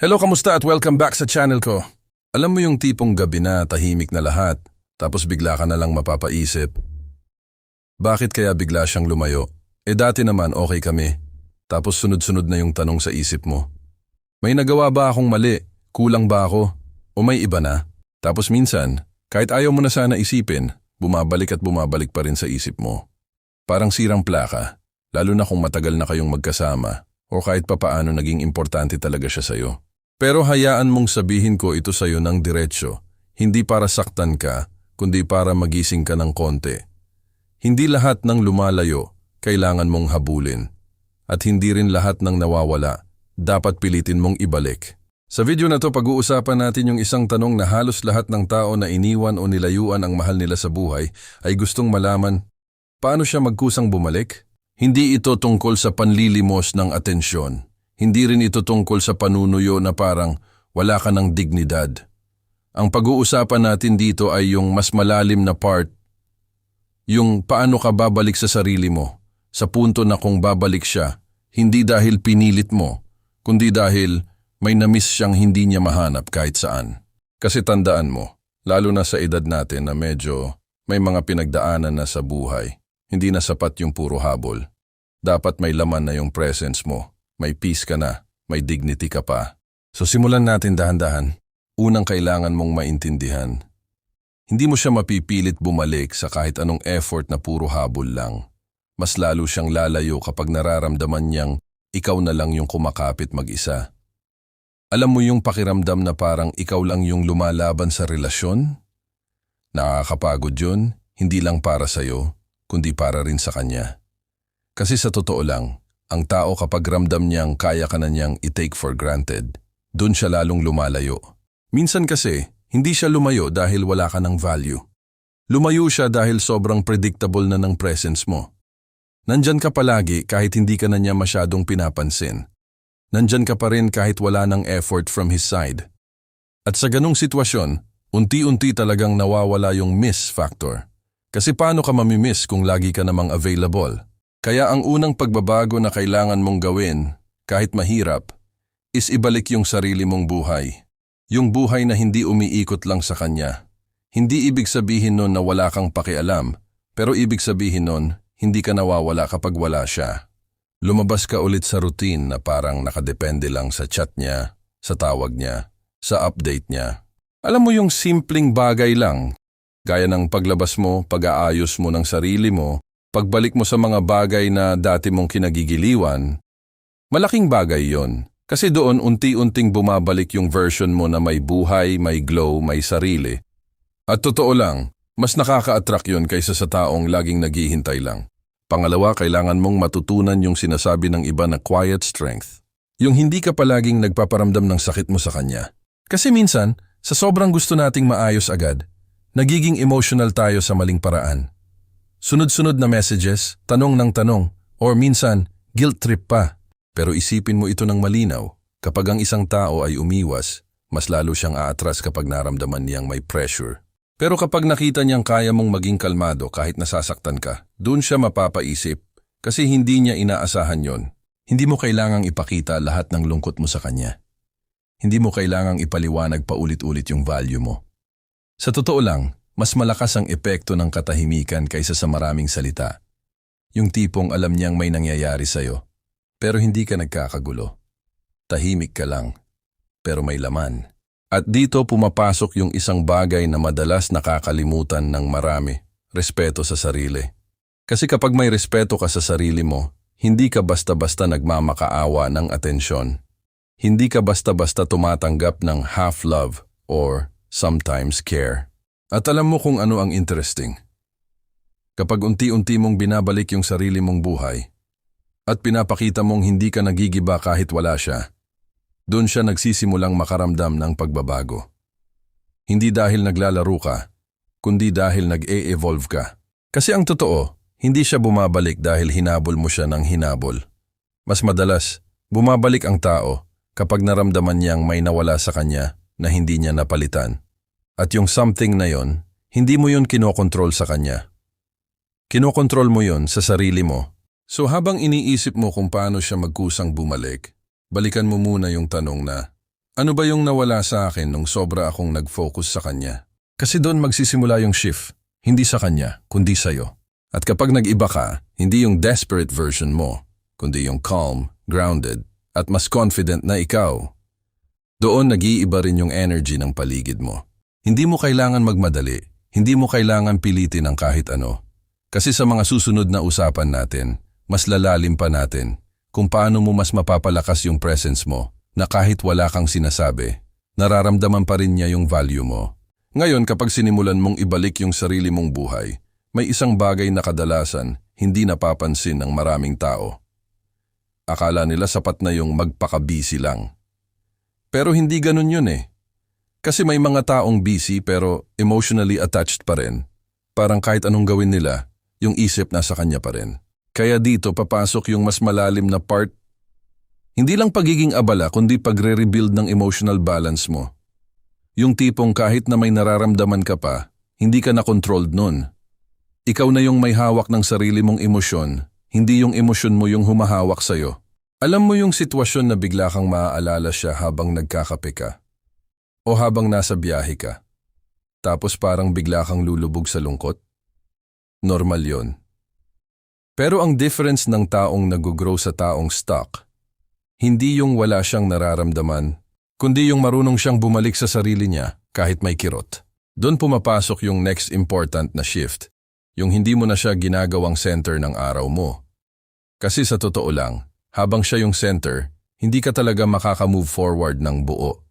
Hello, kamusta at welcome back sa channel ko. Alam mo yung tipong gabi na tahimik na lahat, tapos bigla ka na lang mapapaisip. Bakit kaya bigla siyang lumayo? Dati naman okay kami. Tapos sunod-sunod na yung tanong sa isip mo. May nagawa ba akong mali? Kulang ba ako? O may iba na? Tapos minsan, kahit ayaw mo na sana isipin, bumabalik at bumabalik pa rin sa isip mo. Parang sirang plaka, lalo na kung matagal na kayong magkasama o kahit papaano naging importante talaga siya sa'yo. Pero hayaan mong sabihin ko ito sa'yo ng diretsyo, hindi para saktan ka, kundi para magising ka ng konti. Hindi lahat ng lumalayo, kailangan mong habulin. At hindi rin lahat ng nawawala, dapat pilitin mong ibalik. Sa video na to, pag-uusapan natin yung isang tanong na halos lahat ng tao na iniwan o nilayuan ang mahal nila sa buhay ay gustong malaman, paano siya magkusang bumalik? Hindi ito tungkol sa panlilimos ng atensyon. Hindi rin ito tungkol sa panunuyo na parang wala ka ng dignidad. Ang pag-uusapan natin dito ay yung mas malalim na part, yung paano ka babalik sa sarili mo, sa punto na kung babalik siya, hindi dahil pinilit mo, kundi dahil may namiss siyang hindi niya mahanap kahit saan. Kasi tandaan mo, lalo na sa edad natin na medyo may mga pinagdaanan na sa buhay, hindi na sapat yung puro habol. Dapat may laman na yung presence mo. May peace ka na, may dignity ka pa. So simulan natin dahan-dahan. Unang kailangan mong maintindihan. Hindi mo siya mapipilit bumalik sa kahit anong effort na puro habol lang. Mas lalo siyang lalayo kapag nararamdaman niyang ikaw na lang yung kumakapit mag-isa. Alam mo yung pakiramdam na parang ikaw lang yung lumalaban sa relasyon? Nakakapagod yun, hindi lang para sa'yo, kundi para rin sa kanya. Kasi sa totoo lang, ang tao kapag ramdam niyang kaya ka na niyang i-take for granted, doon siya lalong lumalayo. Minsan kasi, hindi siya lumayo dahil wala ka ng value. Lumayo siya dahil sobrang predictable na ng presence mo. Nandyan ka palagi kahit hindi ka na niya masyadong pinapansin. Nandyan ka pa rin kahit wala ng effort from his side. At sa ganung sitwasyon, unti-unti talagang nawawala yung miss factor. Kasi paano ka mamimiss kung lagi ka namang available? Kaya ang unang pagbabago na kailangan mong gawin, kahit mahirap, is ibalik yung sarili mong buhay. Yung buhay na hindi umiikot lang sa kanya. Hindi ibig sabihin nun na wala kang pakialam, pero ibig sabihin nun, hindi ka nawawala kapag wala siya. Lumabas ka ulit sa routine na parang nakadepende lang sa chat niya, sa tawag niya, sa update niya. Alam mo yung simpleng bagay lang, gaya ng paglabas mo, pag-aayos mo ng sarili mo, pagbalik mo sa mga bagay na dati mong kinagigiliwan, malaking bagay yon. Kasi doon unti-unting bumabalik yung version mo na may buhay, may glow, may sarili. At totoo lang, mas nakaka-attract yun kaysa sa taong laging naghihintay lang. Pangalawa, kailangan mong matutunan yung sinasabi ng iba na quiet strength. Yung hindi ka palaging nagpaparamdam ng sakit mo sa kanya. Kasi minsan, sa sobrang gusto nating maayos agad, nagiging emotional tayo sa maling paraan. Sunod-sunod na messages, tanong ng tanong, or minsan, guilt trip pa. Pero isipin mo ito ng malinaw, kapag ang isang tao ay umiwas, mas lalo siyang aatras kapag naramdaman niyang may pressure. Pero kapag nakita niyang kaya mong maging kalmado kahit nasasaktan ka, doon siya mapapaisip, kasi hindi niya inaasahan yon. Hindi mo kailangang ipakita lahat ng lungkot mo sa kanya. Hindi mo kailangang ipaliwanag pa ulit-ulit yung value mo. Sa totoo lang, mas malakas ang epekto ng katahimikan kaysa sa maraming salita. Yung tipong alam niyang may nangyayari sa'yo, pero hindi ka nagkakagulo. Tahimik ka lang, pero may laman. At dito pumapasok yung isang bagay na madalas nakakalimutan ng marami, respeto sa sarili. Kasi kapag may respeto ka sa sarili mo, hindi ka basta-basta nagmamakaawa ng atensyon. Hindi ka basta-basta tumatanggap ng half love or sometimes care. At alam mo kung ano ang interesting. Kapag unti-unti mong binabalik yung sarili mong buhay at pinapakita mong hindi ka nagigiba kahit wala siya, doon siya nagsisimulang makaramdam ng pagbabago. Hindi dahil naglalaro ka, kundi dahil nag-e-evolve ka. Kasi ang totoo, hindi siya bumabalik dahil hinabol mo siya ng hinabol. Mas madalas, bumabalik ang tao kapag naramdaman niyang may nawala sa kanya na hindi niya napalitan. At yung something na yon, hindi mo yun kinokontrol sa kanya. Kinokontrol mo yun sa sarili mo. So habang iniisip mo kung paano siya magkusang bumalik, balikan mo muna yung tanong na, Ano ba yung nawala sa akin nung sobra akong nag-focus sa kanya? Kasi doon magsisimula yung shift, hindi sa kanya, kundi sa'yo. At kapag nag-iba ka, hindi yung desperate version mo, kundi yung calm, grounded, at mas confident na ikaw. Doon nag-iiba rin yung energy ng paligid mo. Hindi mo kailangan magmadali, hindi mo kailangan pilitin ang kahit ano. Kasi sa mga susunod na usapan natin, mas lalalim pa natin kung paano mo mas mapapalakas yung presence mo na kahit wala kang sinasabi, nararamdaman pa rin niya yung value mo. Ngayon kapag sinimulan mong ibalik yung sarili mong buhay, may isang bagay na kadalasan hindi napapansin ng maraming tao. Akala nila sapat na yung magpaka-busy lang. Pero hindi ganun yun eh. Kasi may mga taong busy pero emotionally attached pa rin. Parang kahit anong gawin nila, yung isip nasa kanya pa rin. Kaya dito papasok yung mas malalim na part. Hindi lang pagiging abala kundi pagre-rebuild ng emotional balance mo. Yung tipong kahit na may nararamdaman ka pa, hindi ka na controlled nun. Ikaw na yung may hawak ng sarili mong emosyon, hindi yung emosyon mo yung humahawak sa'yo. Alam mo yung sitwasyon na bigla kang maaalala siya habang nagkakape ka? O habang nasa biyahe ka? Tapos parang bigla kang lulubog sa lungkot? Normal yon. Pero ang difference ng taong nag-grow sa taong stuck, hindi yung wala siyang nararamdaman, kundi yung marunong siyang bumalik sa sarili niya kahit may kirot. Doon pumapasok yung next important na shift, yung hindi mo na siya ginagawang center ng araw mo. Kasi sa totoo lang, habang siya yung center, hindi ka talaga makaka-move forward ng buo.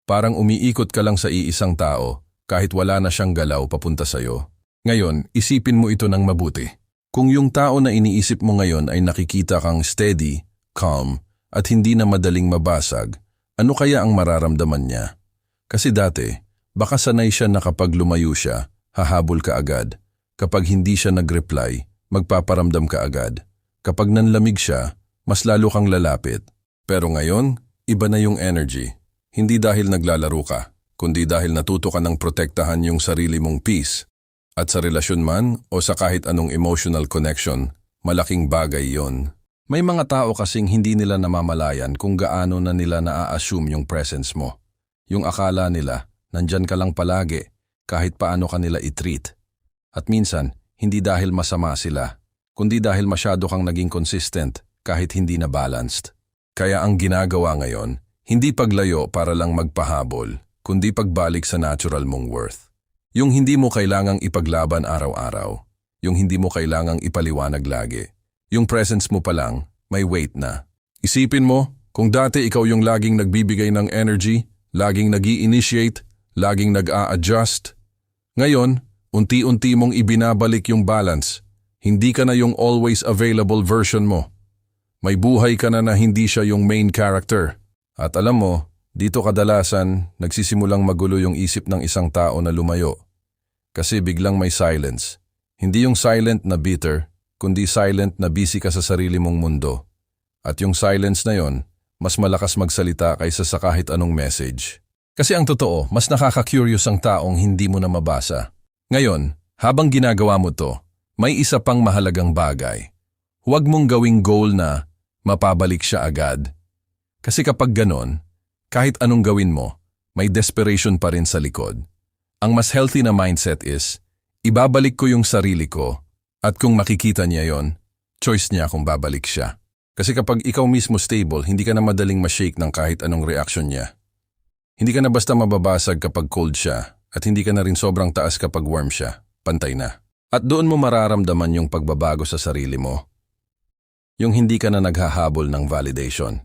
Parang umiikot ka lang sa iisang tao kahit wala na siyang galaw papunta sa'yo. Ngayon, isipin mo ito ng mabuti. Kung yung tao na iniisip mo ngayon ay nakikita kang steady, calm, at hindi na madaling mabasag, ano kaya ang mararamdaman niya? Kasi dati, baka sanay siya na kapag lumayo siya, hahabol ka agad. Kapag hindi siya nag-reply, magpaparamdam ka agad. Kapag nanlamig siya, mas lalo kang lalapit. Pero ngayon, iba na yung energy. Hindi dahil naglalaro ka, kundi dahil natuto ka ng protektahan yung sarili mong peace. At sa relasyon man o sa kahit anong emotional connection, malaking bagay yon. May mga tao kasing hindi nila namamalayan kung gaano na nila naa-assume yung presence mo. Yung akala nila, nandyan ka lang palagi, kahit paano ka nila i-treat. At minsan, hindi dahil masama sila, kundi dahil masyado kang naging consistent kahit hindi na balanced. Kaya ang ginagawa ngayon, hindi paglayo para lang magpahabol, kundi pagbalik sa natural mong worth. Yung hindi mo kailangang ipaglaban araw-araw, yung hindi mo kailangang ipaliwanag lagi. Yung presence mo pa lang, may weight na. Isipin mo, kung dati ikaw yung laging nagbibigay ng energy, laging nag-i-initiate, laging nag-a-adjust. Ngayon, unti-unti mong ibinabalik yung balance. Hindi ka na yung always available version mo. May buhay ka na hindi siya yung main character. At alam mo, dito kadalasan, nagsisimulang magulo yung isip ng isang tao na lumayo. Kasi biglang may silence. Hindi yung silent na bitter, kundi silent na busy ka sa sarili mong mundo. At yung silence na yon, mas malakas magsalita kaysa sa kahit anong message. Kasi ang totoo, mas nakaka-curious ang taong hindi mo na mabasa. Ngayon, habang ginagawa mo to, may isa pang mahalagang bagay. Huwag mong gawing goal na mapabalik siya agad. Kasi kapag ganon, kahit anong gawin mo, may desperation pa rin sa likod. Ang mas healthy na mindset is, ibabalik ko yung sarili ko. At kung makikita niya yon, choice niya kung babalik siya. Kasi kapag ikaw mismo stable, hindi ka na madaling ma-shake ng kahit anong reaction niya. Hindi ka na basta mababasag kapag cold siya, at hindi ka na rin sobrang taas kapag warm siya. Pantay na. At doon mo mararamdaman yung pagbabago sa sarili mo. Yung hindi ka na naghahabol ng validation.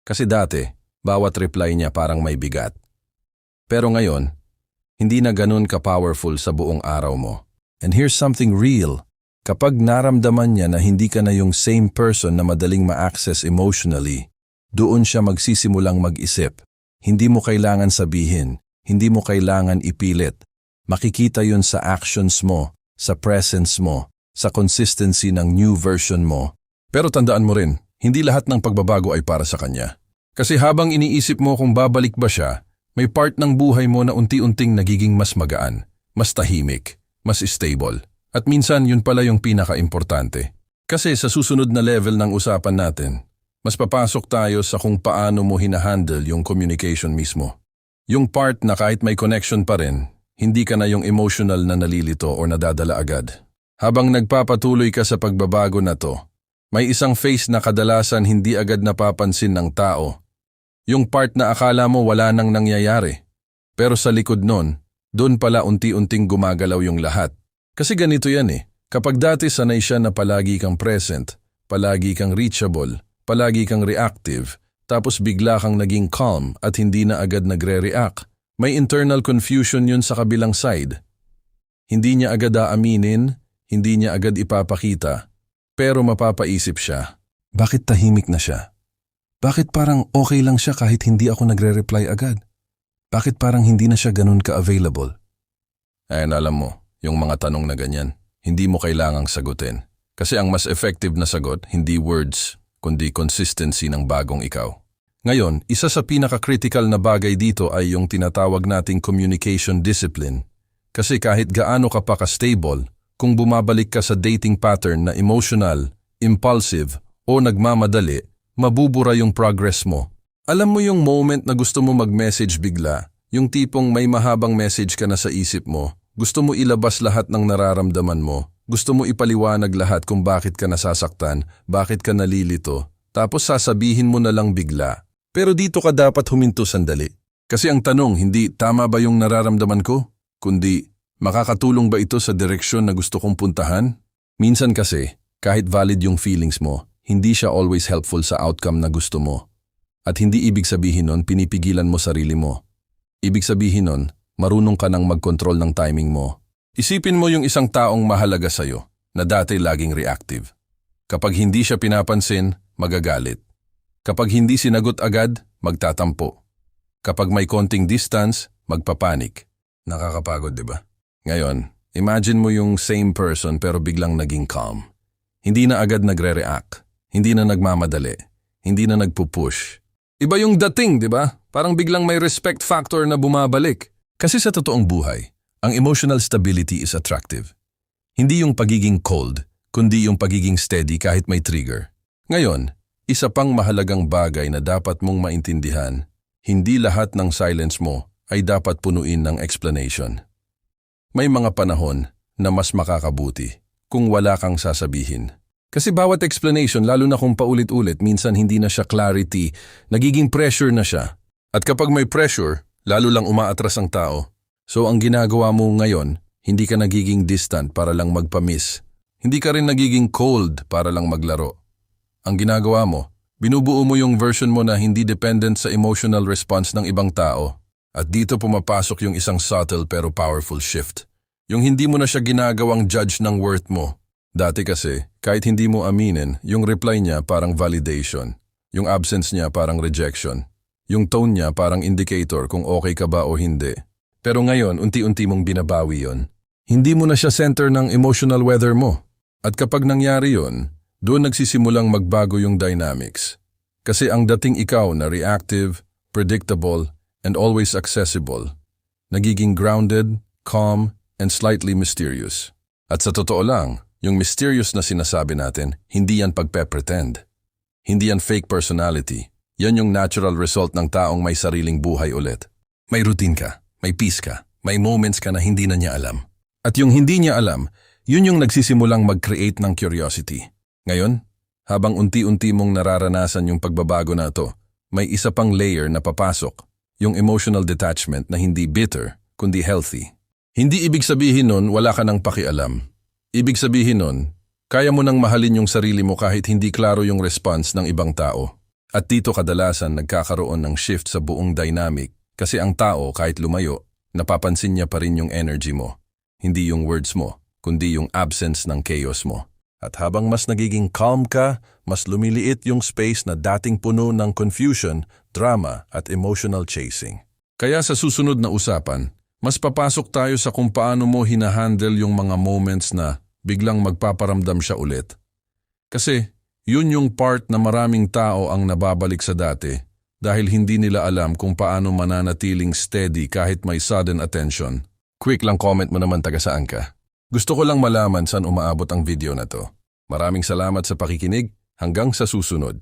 Kasi dati, bawat reply niya parang may bigat. Pero ngayon, hindi na ganun ka-powerful sa buong araw mo. And here's something real. Kapag naramdaman niya na hindi ka na yung same person na madaling ma-access emotionally, doon siya magsisimulang mag-isip. Hindi mo kailangan sabihin, hindi mo kailangan ipilit. Makikita yun sa actions mo, sa presence mo, sa consistency ng new version mo. Pero tandaan mo rin, hindi lahat ng pagbabago ay para sa kanya. Kasi habang iniisip mo kung babalik ba siya, may part ng buhay mo na unti-unting nagiging mas magaan, mas tahimik, mas stable. At minsan yun pala yung pinaka-importante. Kasi sa susunod na level ng usapan natin, Mas papasok tayo sa kung paano mo hinahandle yung communication mismo. Yung part na kahit may connection pa rin, hindi ka na yung emotional na nalilito o nadadala agad. Habang nagpapatuloy ka sa pagbabago na to, may isang phase na kadalasan hindi agad napapansin ng tao. Yung part na akala mo wala nang nangyayari. Pero sa likod nun, doon pala unti-unting gumagalaw yung lahat. Kasi ganito yan eh. Kapag dati sanay siya na palagi kang present, palagi kang reachable, palagi kang reactive, tapos bigla kang naging calm at hindi na agad nagre-react, may internal confusion yun sa kabilang side. Hindi niya agad aaminin, hindi niya agad ipapakita, pero mapapaisip siya. Bakit tahimik na siya? Bakit parang okay lang siya kahit hindi ako nagre-reply agad? Bakit parang hindi na siya ganun ka-available? Ayan, alam mo, yung mga tanong na ganyan, hindi mo kailangang sagutin. Kasi ang mas effective na sagot, hindi words, kundi consistency ng bagong ikaw. Ngayon, isa sa pinaka-critical na bagay dito ay yung tinatawag nating communication discipline. Kasi kahit gaano ka pa ka-stable, kung bumabalik ka sa dating pattern na emotional, impulsive, o nagmamadali, mabubura yung progress mo. Alam mo yung moment na gusto mo mag-message bigla, yung tipong may mahabang message ka na sa isip mo, gusto mo ilabas lahat ng nararamdaman mo, gusto mo ipaliwanag lahat kung bakit ka nasasaktan, bakit ka nalilito, tapos sasabihin mo na lang bigla. Pero dito ka dapat huminto sandali. Kasi ang tanong, hindi tama ba yung nararamdaman ko? Kundi, makakatulong ba ito sa direksyon na gusto kong puntahan? Minsan kasi, kahit valid yung feelings mo, hindi siya always helpful sa outcome na gusto mo. At hindi ibig sabihin nun pinipigilan mo sarili mo. Ibig sabihin nun, marunong ka nang mag-control ng timing mo. Isipin mo yung isang taong mahalaga sa'yo na dati laging reactive. Kapag hindi siya pinapansin, magagalit. Kapag hindi sinagot agad, magtatampo. Kapag may konting distance, magpapanik. Nakakapagod, di ba? Ngayon, imagine mo yung same person pero biglang naging calm. Hindi na agad nagre-react. Hindi na nagmamadali. Hindi na nagpupush. Iba yung dating, di ba? Parang biglang may respect factor na bumabalik. Kasi sa totoong buhay, ang emotional stability is attractive. Hindi yung pagiging cold, kundi yung pagiging steady kahit may trigger. Ngayon, isa pang mahalagang bagay na dapat mong maintindihan, hindi lahat ng silence mo ay dapat punuin ng explanation. May mga panahon na mas makakabuti kung wala kang sasabihin. Kasi bawat explanation, lalo na kung paulit-ulit, minsan hindi na siya clarity, nagiging pressure na siya. At kapag may pressure, lalo lang umaatras ang tao. So ang ginagawa mo ngayon, hindi ka nagiging distant para lang magpa-miss. Hindi ka rin nagiging cold para lang maglaro. Ang ginagawa mo, binubuo mo yung version mo na hindi dependent sa emotional response ng ibang tao. At dito pumapasok yung isang subtle pero powerful shift. Yung hindi mo na siya ginagawang judge ng worth mo. Dati kasi, kahit hindi mo aminin, yung reply niya parang validation. Yung absence niya parang rejection. Yung tone niya parang indicator kung okay ka ba o hindi. Pero ngayon, unti-unti mong binabawi yon. Hindi mo na siya center ng emotional weather mo. At kapag nangyari yon, doon nagsisimulang magbago yung dynamics. Kasi ang dating ikaw na reactive, predictable, and always accessible, nagiging grounded, calm, and slightly mysterious. At sa totoo lang, yung mysterious na sinasabi natin, hindi yan pagpe-pretend. Hindi yan fake personality. Yan yung natural result ng taong may sariling buhay ulit. May routine ka. May peace ka, may moments ka na hindi na niya alam. At yung hindi niya alam, yun yung nagsisimulang mag-create ng curiosity. Ngayon, habang unti-unti mong nararanasan yung pagbabago na to, may isa pang layer na papasok, yung emotional detachment na hindi bitter, kundi healthy. Hindi ibig sabihin nun wala ka nang pakialam. Ibig sabihin nun, kaya mo nang mahalin yung sarili mo kahit hindi klaro yung response ng ibang tao. At dito kadalasan nagkakaroon ng shift sa buong dynamic. Kasi ang tao, kahit lumayo, napapansin niya pa rin yung energy mo. Hindi yung words mo, kundi yung absence ng chaos mo. At habang mas nagiging calm ka, mas lumiliit yung space na dating puno ng confusion, drama at emotional chasing. Kaya sa susunod na usapan, mas papasok tayo sa kung paano mo hinahandle yung mga moments na biglang magpaparamdam siya ulit. Kasi yun yung part na maraming tao ang nababalik sa dati. Dahil hindi nila alam kung paano mananatiling steady kahit may sudden attention. Quick lang comment mo naman taga saan ka. Gusto ko lang malaman saan umaabot ang video na to. Maraming salamat sa pakikinig. Hanggang sa susunod.